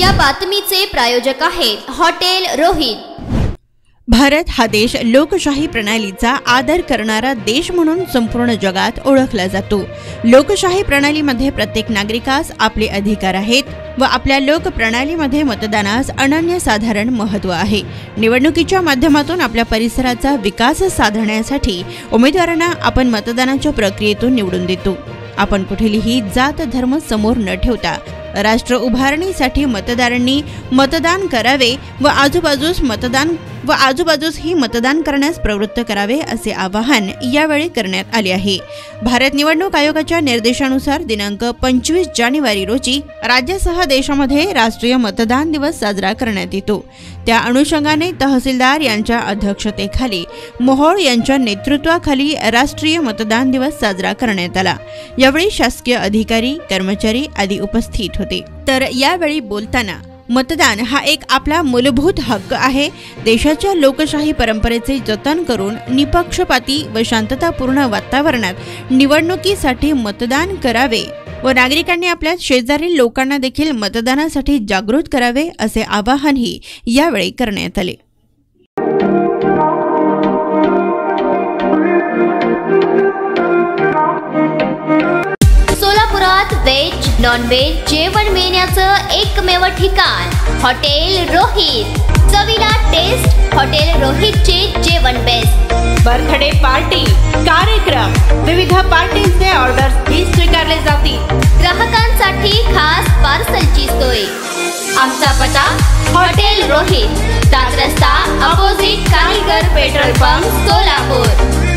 या बातमीचे प्रायोजक आहेत हॉटेल रोहित। भारत हा देश लोकशाही प्रणालीचा आदर करणारा देश म्हणून संपूर्ण जगात ओळखला जातो। लोकशाही प्रणालीमध्ये प्रत्येक नागरिकास आपले अधिकार आहेत व आपल्या लोक प्रणालीमध्ये मतदानास अनन्यसाधारण महत्त्व आहे। निवडणुकीच्या माध्यमातून आपल्या परिसराचा विकास साधण्यासाठी उमेदवारांना आपण मतदानाच्या प्रक्रियेतून निवडून देतो। आपण कुठलीही जात धर्म समोर न ठेवता राष्ट्र उभारणीसाठी मतदारांनी मतदान करावे व आजूबाजूस ही मतदान करण्यास प्रवृत्त करावे असे आवाहन यावेळी करण्यात आले आहे। भारत निवडणूक आयोगाच्या निर्देशानुसार दिनांक 25 जानेवारी रोजी राज्यासह देशामध्ये राष्ट्रीय मतदान दिवस साजरा करण्यात येतो। त्या अनुषंगाने तहसीलदार यांच्या अध्यक्षतेखाली मोहोळ यांच्या नेतृत्वाखाली राष्ट्रीय मतदान दिवस साजरा करण्यात आला। यावेळी शासकीय अधिकारी, कर्मचारी आदी उपस्थित होते। तर यावेळी बोलताना मतदान हा एक आपला मूलभूत हक्क आहे। देशाच्या लोकशाही परंपरेचे जतन करून निपक्षपाती व शांततापूर्ण वातावरणात निवडणुकीसाठी मतदान करावे व नागरिकांनी आपल्या शेजारील लोकांना देखील मतदानासाठी जागृत करावे असे आवाहनही यावेळी करण्यात आले। सोलापुरात वेज नॉन वेज जेवण मिळण्याचं एकमेव ठिकाण हॉटेल रोहित। चवीला टेस्ट हॉटेल रोहितचे जेवण बेस्ट। बर्थडे पार्टी, कार्यक्रम, विविध पार्टींचे ऑर्डर्स ही स्वीकारले जातील। ग्राहकांसाठी खास पार्सलची सोय। आमचा पत्ता हॉटेल रोहित, 7 रस्ता अपोजिट कारीगर पेट्रोल पंप, सोलापूर।